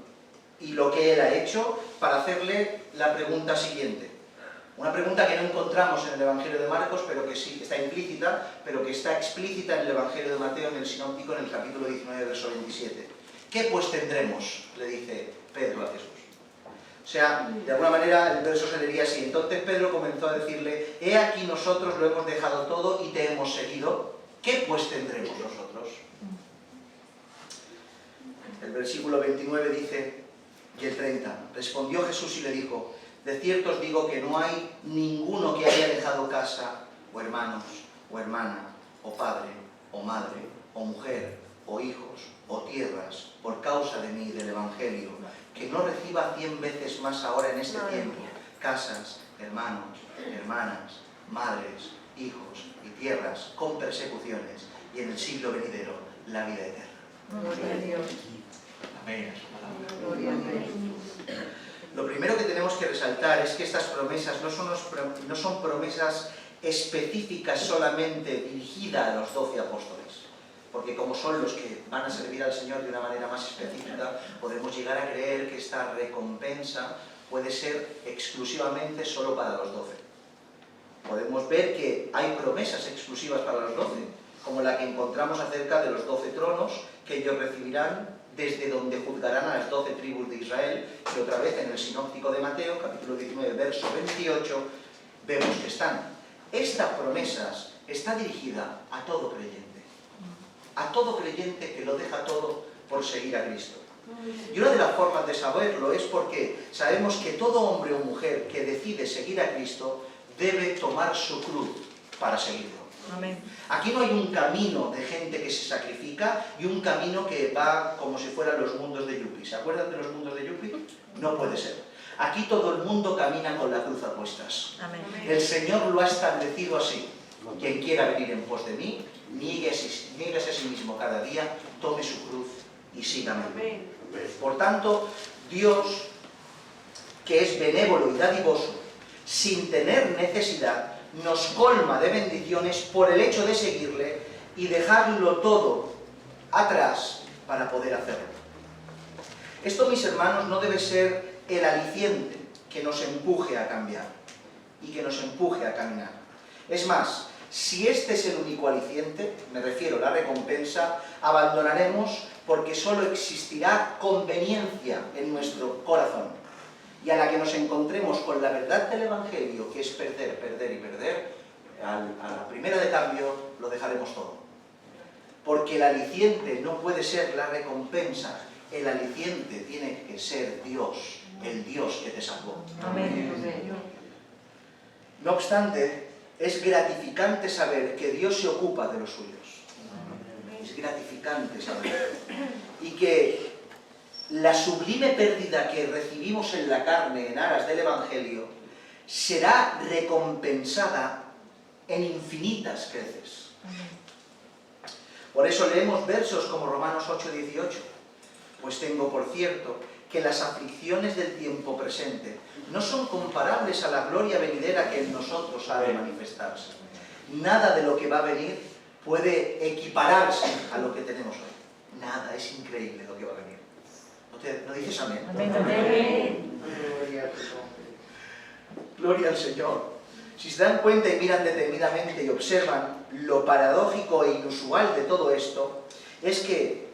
y lo que él ha hecho para hacerle la pregunta siguiente. Una pregunta que no encontramos en el Evangelio de Marcos, pero que sí está implícita, pero que está explícita en el Evangelio de Mateo, en el Sinóptico, en el capítulo 19, verso 27. ¿Qué pues tendremos?, le dice Pedro a Jesús. O sea, de alguna manera el verso se leería así. Entonces Pedro comenzó a decirle, he aquí nosotros lo hemos dejado todo y te hemos seguido. ¿Qué pues tendremos nosotros? El versículo 29 dice, y el 30, respondió Jesús y le dijo, de cierto os digo que no hay ninguno que haya dejado casa, o hermanos, o hermana, o padre, o madre, o mujer, o hijos, o tierras, por causa de mí y del Evangelio, que no reciba 100 veces más ahora en este tiempo, casas, hermanos, hermanas, madres, hijos y tierras, con persecuciones, y en el siglo venidero, la vida eterna. Gloria a Dios. Amén. Gloria a Dios. Lo primero que tenemos que resaltar es que estas promesas no son promesas específicas solamente dirigidas a los 12 apóstoles, porque como son los que van a servir al Señor de una manera más específica, podemos llegar a creer que esta recompensa puede ser exclusivamente solo para los 12. Podemos ver que hay promesas exclusivas para los 12, como la que encontramos acerca de los 12 tronos que ellos recibirán, desde donde juzgarán a las 12 tribus de Israel, que otra vez en el Sinóptico de Mateo, capítulo 19, verso 28, vemos que están. Estas promesas está dirigida a todo creyente que lo deja todo por seguir a Cristo. Y una de las formas de saberlo es porque sabemos que todo hombre o mujer que decide seguir a Cristo debe tomar su cruz para seguirlo. Amén. Aquí no hay un camino de gente que se sacrifica y un camino que va como si fueran los mundos de Yupi. ¿Se acuerdan de los mundos de Yupi? No puede ser. Aquí todo el mundo camina con la cruz a cuestas. Amén. El Señor lo ha establecido así. Quien quiera venir en pos de mí, niéguese a sí mismo cada día, tome su cruz y sígame. Por tanto, Dios, que es benévolo y dadivoso, sin tener necesidad, nos colma de bendiciones por el hecho de seguirle y dejarlo todo atrás para poder hacerlo. Esto, mis hermanos, no debe ser el aliciente que nos empuje a cambiar y que nos empuje a caminar. Es más, si este es el único aliciente, me refiero a la recompensa, abandonaremos porque solo existirá conveniencia en nuestro corazón. Y a la que nos encontremos con la verdad del Evangelio, que es perder, perder y perder, a la primera de cambio lo dejaremos todo. Porque el aliciente no puede ser la recompensa, el aliciente tiene que ser Dios, el Dios que te salvó. Amén. No obstante, es gratificante saber que Dios se ocupa de los suyos. Es gratificante saber. Y que la sublime pérdida que recibimos en la carne en aras del Evangelio será recompensada en infinitas creces. Por eso leemos versos como Romanos 8:18. Pues tengo por cierto que las aflicciones del tiempo presente no son comparables a la gloria venidera que en nosotros ha de manifestarse. Nada de lo que va a venir puede equipararse a lo que tenemos hoy. Nada, es increíble lo que va a venir. ¿No dices amén? Amén. Amén. Gloria a tu nombre. Gloria al Señor. Si se dan cuenta y miran detenidamente y observan lo paradójico e inusual de todo esto, es que,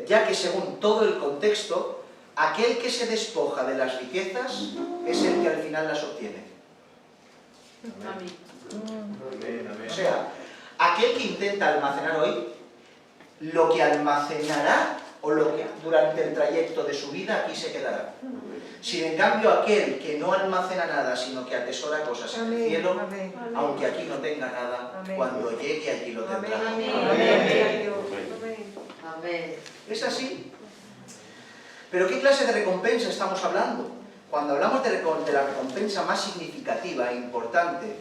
ya que según todo el contexto, aquel que se despoja de las riquezas es el que al final las obtiene. O sea, aquel que intenta almacenar hoy, lo que almacenará o lo que durante el trayecto de su vida aquí se quedará. Si en cambio aquel que no almacena nada, sino que atesora cosas en el cielo, Amén. aunque aquí no tenga nada, Amén. cuando llegue allí lo tendrá. Amén. Amén. ¿Es así? ¿Pero qué clase de recompensa estamos hablando? Cuando hablamos de la recompensa más significativa e importante,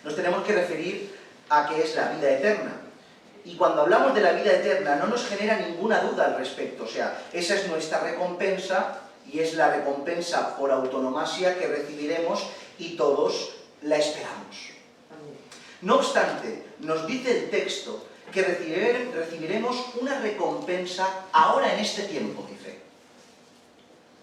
nos tenemos que referir a que es la vida eterna. Y cuando hablamos de la vida eterna no nos genera ninguna duda al respecto. O sea, esa es nuestra recompensa y es la recompensa por autonomasia que recibiremos y todos la esperamos. No obstante, nos dice el texto que recibiremos una recompensa ahora en este tiempo, dice.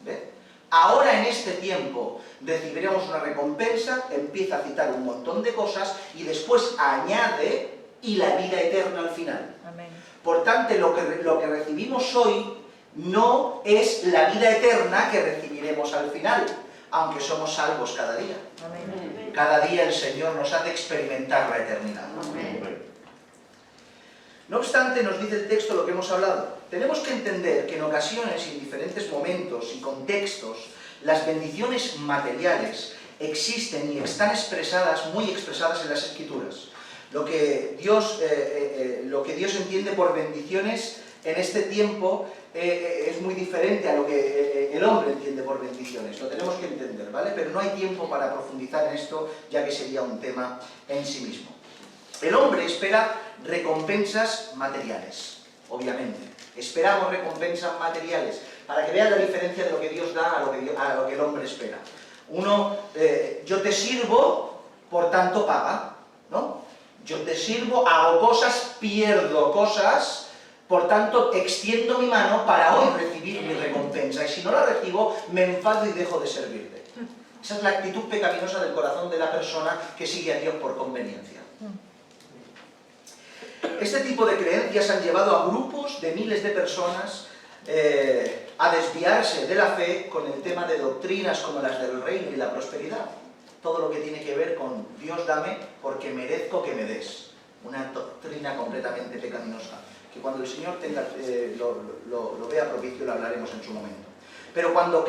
¿Ve? Ahora en este tiempo recibiremos una recompensa, empieza a citar un montón de cosas y después añade y la vida eterna al final. Amén. Por tanto, lo que recibimos hoy no es la vida eterna que recibiremos al final, aunque somos salvos cada día. Amén. Cada día el Señor nos hace experimentar la eternidad. No obstante, nos dice el texto lo que hemos hablado. Tenemos que entender que en ocasiones y en diferentes momentos y contextos, las bendiciones materiales existen y están muy expresadas en las Escrituras. Lo que Dios entiende por bendiciones en este tiempo es muy diferente a lo que el hombre entiende por bendiciones. Lo tenemos que entender, ¿vale? Pero no hay tiempo para profundizar en esto, ya que sería un tema en sí mismo. El hombre espera recompensas materiales, obviamente. Esperamos recompensas materiales, para que vean la diferencia de lo que Dios da a lo que el hombre espera. Uno, yo te sirvo, por tanto paga, ¿no? Yo te sirvo, hago cosas, pierdo cosas, por tanto extiendo mi mano para hoy recibir mi recompensa. Y si no la recibo, me enfado y dejo de servirte. Esa es la actitud pecaminosa del corazón de la persona que sigue a Dios por conveniencia. Este tipo de creencias han llevado a grupos de miles de personas a desviarse de la fe con el tema de doctrinas como las del reino y la prosperidad. Todo lo que tiene que ver con Dios dame porque merezco que me des. Una doctrina completamente pecaminosa, que cuando el Señor lo vea propicio lo hablaremos en su momento. Pero cuando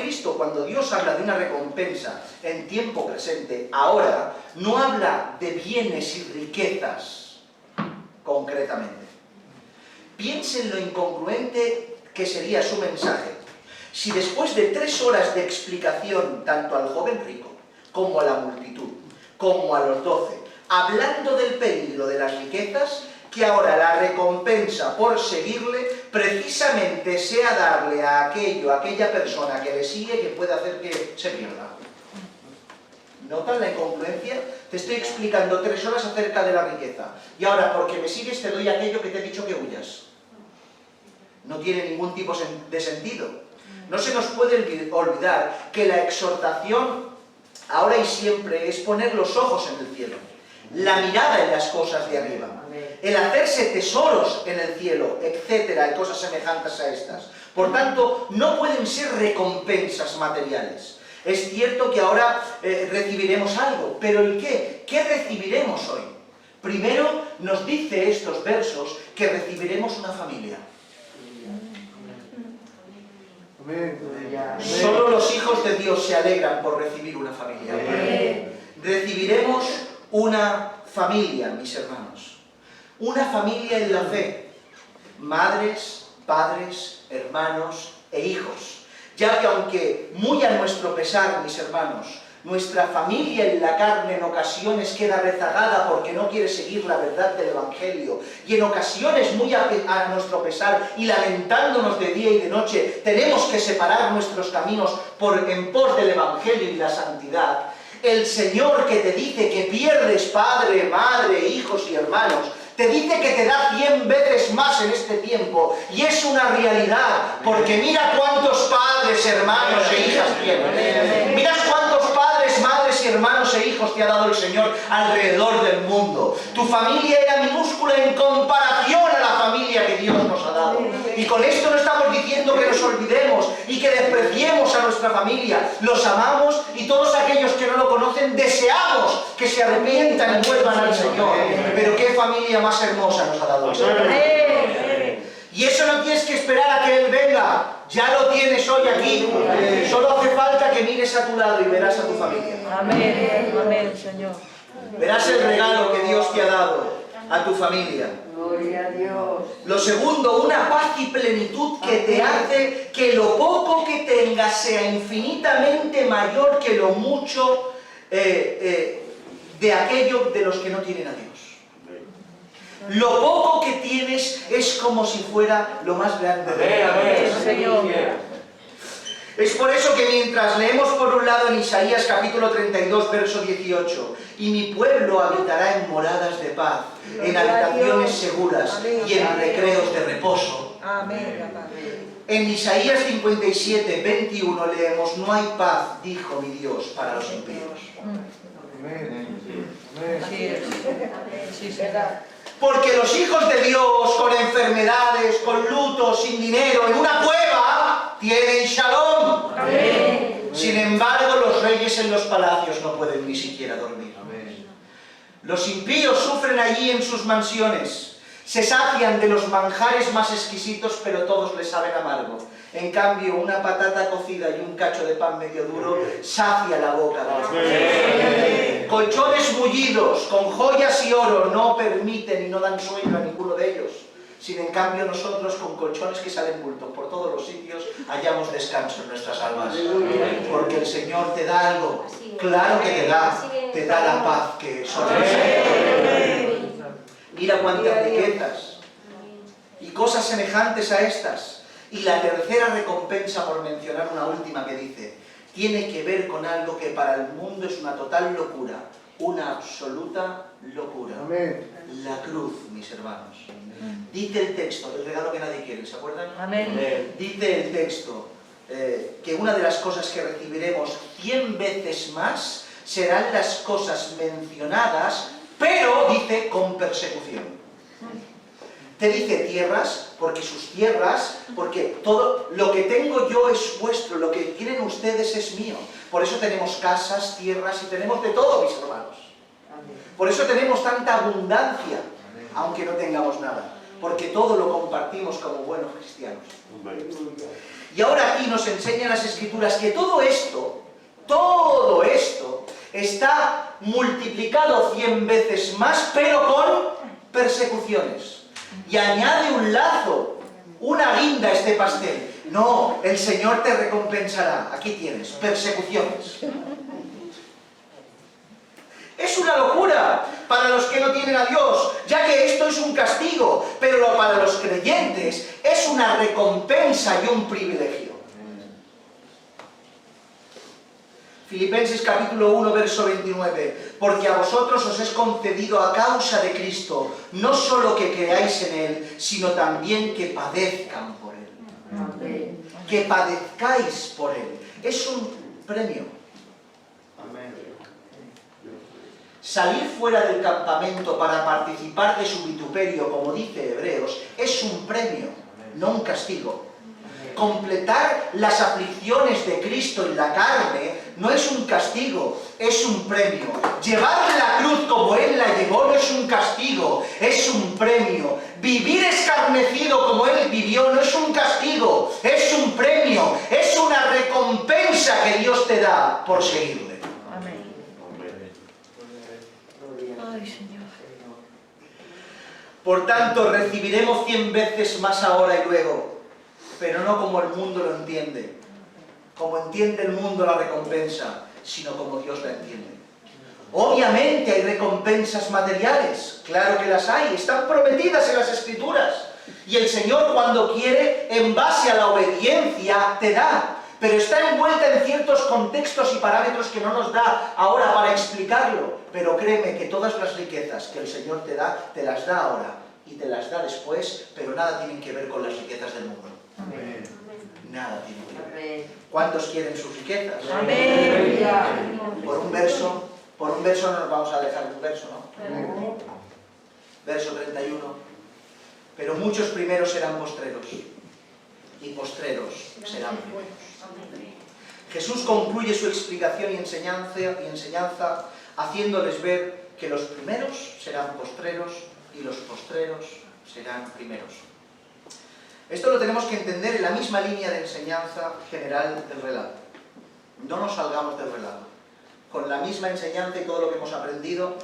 Dios habla de una recompensa en tiempo presente, ahora, no habla de bienes y riquezas concretamente. Piensen lo incongruente que sería su mensaje si después de 3 horas de explicación tanto al joven rico como a la multitud, como a los 12, hablando del peligro de las riquezas, que ahora la recompensa por seguirle precisamente sea darle a aquella persona que le sigue, que puede hacer que se pierda. ¿Notan la incongruencia? Te estoy explicando 3 horas acerca de la riqueza, y ahora porque me sigues te doy aquello que te he dicho que huyas. No tiene ningún tipo de sentido. No se nos puede olvidar que la exhortación ahora y siempre es poner los ojos en el cielo, la mirada en las cosas de arriba, el hacerse tesoros en el cielo, etcétera, y cosas semejantes a estas. Por tanto, no pueden ser recompensas materiales. Es cierto que ahora recibiremos algo, pero ¿el qué? ¿Qué recibiremos hoy? Primero nos dice estos versos que recibiremos una familia. Solo los hijos de Dios se alegran por recibir una familia. Recibiremos una familia, mis hermanos. Una familia en la fe. Madres, padres, hermanos e hijos. Ya que aunque muy a nuestro pesar, mis hermanos, Nuestra familia en la carne en ocasiones queda rezagada porque no quiere seguir la verdad del Evangelio. Y en ocasiones, muy a nuestro pesar y lamentándonos de día y de noche, tenemos que separar nuestros caminos en pos del Evangelio y la santidad. El Señor que te dice que pierdes padre, madre, hijos y hermanos, te dice que te da 100 veces más en este tiempo. Y es una realidad, porque mira cuántos padres, hermanos e hijas tienes. Mira cuántos padres, madres y hermanos e hijos te ha dado el Señor alrededor del mundo. Tu familia era minúscula en comparación a la familia que Dios nos ha dado. Y con esto no estamos diciendo que nos olvidemos y que despreciemos a nuestra familia. Los amamos y todos aquellos que no lo conocen deseamos que se arrepientan y vuelvan al Señor. Pero qué familia más hermosa nos ha dado el Señor. Y eso no tienes que esperar a que Él venga. Ya lo tienes hoy aquí. Solo hace falta que mires a tu lado y verás a tu familia. Amén, amén, Señor. Verás el regalo que Dios te ha dado a tu familia. Gloria a Dios. Lo segundo, una paz y plenitud que te hace que lo poco que tengas sea infinitamente mayor que lo mucho de aquello de los que no tienen a Dios. Lo poco que tienes es como si fuera lo más grande de Dios. Señor. Es por eso que mientras leemos por un lado en Isaías capítulo 32, verso 18, y mi pueblo habitará en moradas de paz, en habitaciones seguras y en recreos de reposo. Amén. En Isaías 57, 21 leemos, no hay paz, dijo mi Dios, para los impíos. Así es. Sí, será. Porque los hijos de Dios, con enfermedades, con lutos, sin dinero, en una cueva, tienen shalom. Amén. Sin embargo, los reyes en los palacios no pueden ni siquiera dormir. Los impíos sufren allí en sus mansiones. Se sacian de los manjares más exquisitos, pero todos les saben amargo. En cambio, una patata cocida y un cacho de pan medio duro sacia la boca de los colchones mullidos, con joyas y oro, no permiten y no dan sueño a ninguno de ellos. Sin en cambio, nosotros, con colchones que salen bultos por todos los sitios, hallamos descanso en nuestras almas. Porque el Señor te da algo, claro que te da la paz que sorprende. Mira cuántas riquezas y cosas semejantes a estas. Y la tercera recompensa, por mencionar una última que dice, tiene que ver con algo que para el mundo es una total locura, una absoluta locura. Amén. La cruz, mis hermanos. Dice el texto, el regalo que nadie quiere, ¿se acuerdan? Amén. Dice el texto que una de las cosas que recibiremos 100 veces más serán las cosas mencionadas, pero dice con persecución. Te dice tierras, porque sus tierras, porque todo lo que tengo yo es vuestro, lo que tienen ustedes es mío. Por eso tenemos casas, tierras y tenemos de todo, mis hermanos. Por eso tenemos tanta abundancia, aunque no tengamos nada. Porque todo lo compartimos como buenos cristianos. Y ahora aquí nos enseñan las Escrituras que todo esto está multiplicado 100 veces más, pero con persecuciones. Y añade un lazo, una guinda a este pastel. No, el Señor te recompensará. Aquí tienes, persecuciones. Es una locura para los que no tienen a Dios, ya que esto es un castigo, pero para los creyentes es una recompensa y un privilegio. Filipenses capítulo 1, verso 29. Porque a vosotros os es concedido a causa de Cristo, no solo que creáis en Él, sino también que padezcan por Él. Amén. Que padezcáis por Él. Es un premio. Salir fuera del campamento para participar de su vituperio, como dice Hebreos, es un premio, no un castigo. Completar las aflicciones de Cristo en la carne no es un castigo, es un premio. Llevar la cruz como Él la llevó no es un castigo, es un premio. Vivir escarnecido como Él vivió no es un castigo, es un premio, es una recompensa que Dios te da por seguirle. Amén. Ay, Señor. Por tanto, recibiremos 100 veces más ahora y luego, pero no como el mundo lo entiende. Como entiende el mundo la recompensa. sino como Dios la entiende. Obviamente hay recompensas materiales, claro que las hay, están prometidas en las Escrituras. Y el Señor, cuando quiere, en base a la obediencia, te da. Pero está envuelta en ciertos contextos y parámetros que no nos da ahora para explicarlo. Pero créeme que todas las riquezas que el Señor te da, te las da ahora y te las da después, pero nada tienen que ver con las riquezas del mundo. Amén. Nada tiene que ver. Amén. ¿Cuántos quieren sus riquezas? Amén. Por un verso no nos vamos a dejar un verso, ¿no? Verso 31. Pero muchos primeros serán postreros, y postreros serán primeros. Jesús concluye su explicación y enseñanza haciéndoles ver que los primeros serán postreros y los postreros serán primeros. Esto lo tenemos que entender en la misma línea de enseñanza general del relato. No nos salgamos del relato. Con la misma enseñanza y todo lo que hemos aprendido,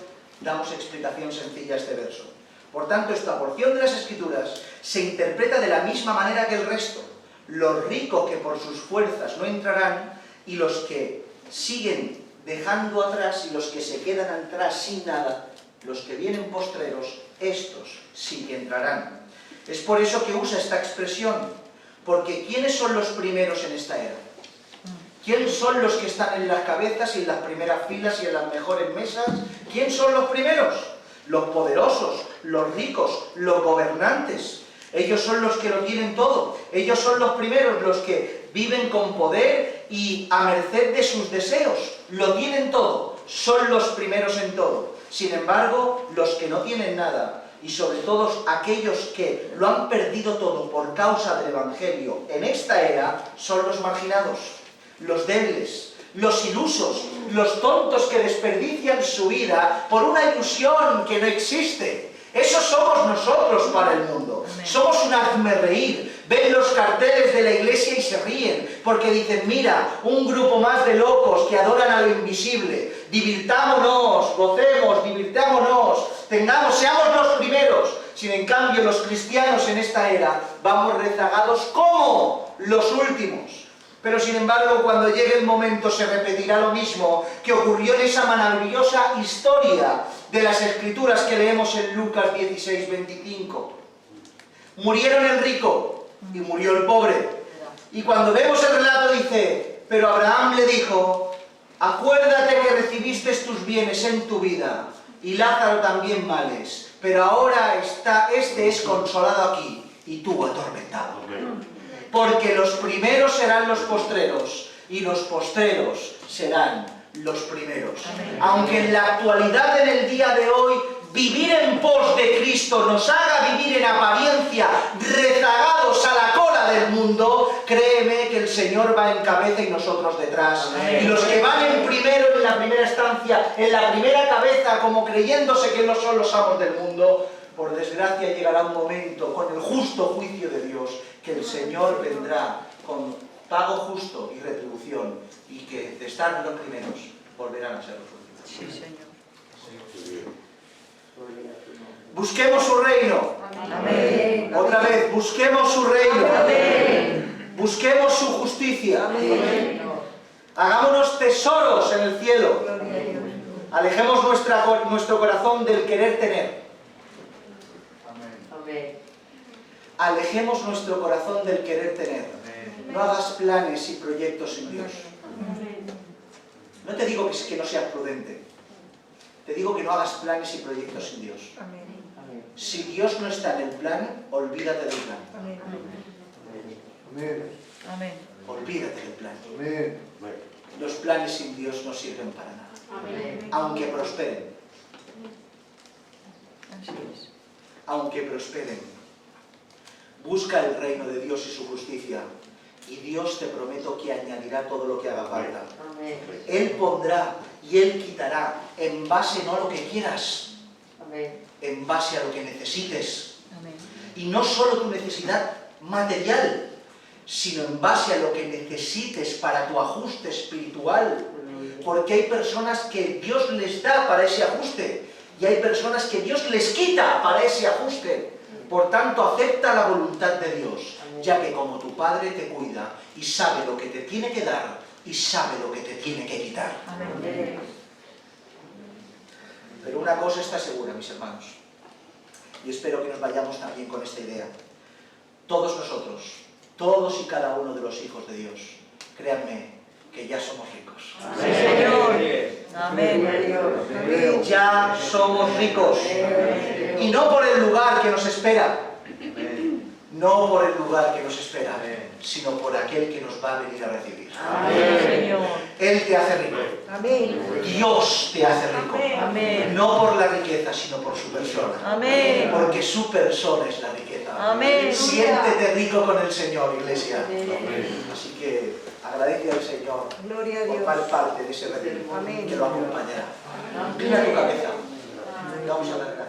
damos explicación sencilla a este verso. Por tanto, esta porción de las Escrituras se interpreta de la misma manera que el resto. Los ricos que por sus fuerzas no entrarán y los que siguen dejando atrás y los que se quedan atrás sin nada, los que vienen postreros, estos sí que entrarán. Es por eso que usa esta expresión, porque ¿quiénes son los primeros en esta era? ¿Quiénes son los que están en las cabezas y en las primeras filas y en las mejores mesas? ¿Quién son los primeros? Los poderosos, los ricos, los gobernantes. Ellos son los que lo tienen todo. Ellos son los primeros, los que viven con poder y a merced de sus deseos. Lo tienen todo. Son los primeros en todo. Sin embargo, los que no tienen nada, y sobre todo aquellos que lo han perdido todo por causa del Evangelio en esta era, son los marginados, los débiles, los ilusos, los tontos que desperdician su vida por una ilusión que no existe. Esos somos nosotros para el mundo. Somos un hazmerreír. Ven los carteles de la iglesia y se ríen, porque dicen, mira, un grupo más de locos que adoran a lo invisible. Divirtámonos, gocemos, divirtámonos, seamos los primeros. Sin en cambio, los cristianos en esta era vamos rezagados como los últimos. Pero sin embargo, cuando llegue el momento se repetirá lo mismo que ocurrió en esa maravillosa historia de las Escrituras que leemos en Lucas 16, 25. Murieron el rico y murió el pobre. Y cuando vemos el relato dice, pero Abraham le dijo, acuérdate que recibiste tus bienes en tu vida y Lázaro también males, pero ahora este es consolado aquí y tú atormentado. Porque los primeros serán los postreros y los postreros serán los primeros. Aunque en la actualidad, en el día de hoy, vivir en pos de Cristo nos haga vivir en apariencia rezagados a la cola del mundo, créeme que el Señor va en cabeza y nosotros detrás. Y los que van en primero, en la primera estancia, en la primera cabeza, como creyéndose que no son los amos del mundo, por desgracia llegará un momento con el justo juicio de Dios que el Señor vendrá con pago justo y retribución, y que de estar los primeros volverán a ser los últimos. Sí, Señor. Busquemos su reino. Amén. Otra vez, busquemos su reino. Amén. Busquemos su justicia. Amén. Hagámonos tesoros en el cielo. Gloria a Dios. Alejemos nuestro corazón del querer tener. Amén. Alejemos nuestro corazón del querer tener. No hagas planes y proyectos sin Dios. No te digo que no seas prudente. Te digo que no hagas planes y proyectos sin Dios. Amén. Si Dios no está en el plan, olvídate del plan. Amén. Amén. Amén. Olvídate del plan. Amén. Los planes sin Dios no sirven para nada. Amén. Aunque prosperen. Así es. Aunque prosperen. Busca el reino de Dios y su justicia. Y Dios, te prometo, que añadirá todo lo que haga falta. Amén. Él pondrá y Él quitará en base no a lo que quieras, Amén. en base a lo que necesites. Amén. Y no solo tu necesidad material, sino en base a lo que necesites para tu ajuste espiritual. Porque hay personas que Dios les da para ese ajuste y hay personas que Dios les quita para ese ajuste. Por tanto, acepta la voluntad de Dios, ya que como tu Padre te cuida y sabe lo que te tiene que dar, y sabe lo que te tiene que quitar. Amén. Pero una cosa está segura, mis hermanos, y espero que nos vayamos también con esta idea. Todos nosotros, todos y cada uno de los hijos de Dios, créanme que ya somos ricos. Sí, Señor. Amén. Ya somos ricos. Y no por el lugar que nos espera, no por el lugar que nos espera, sino por aquel que nos va a venir a recibir. Amén, Señor. Él te hace rico. Amén. Dios te hace rico. Amén. No por la riqueza, sino por su persona. Amén. Porque su persona es la riqueza. Amén. Siéntete rico con el Señor, iglesia. Amén. Así que agradece al Señor Gloria a por Dios. ser parte de ese retiro Amén. que lo acompañará. Mira tu cabeza. Vamos a dar gracias.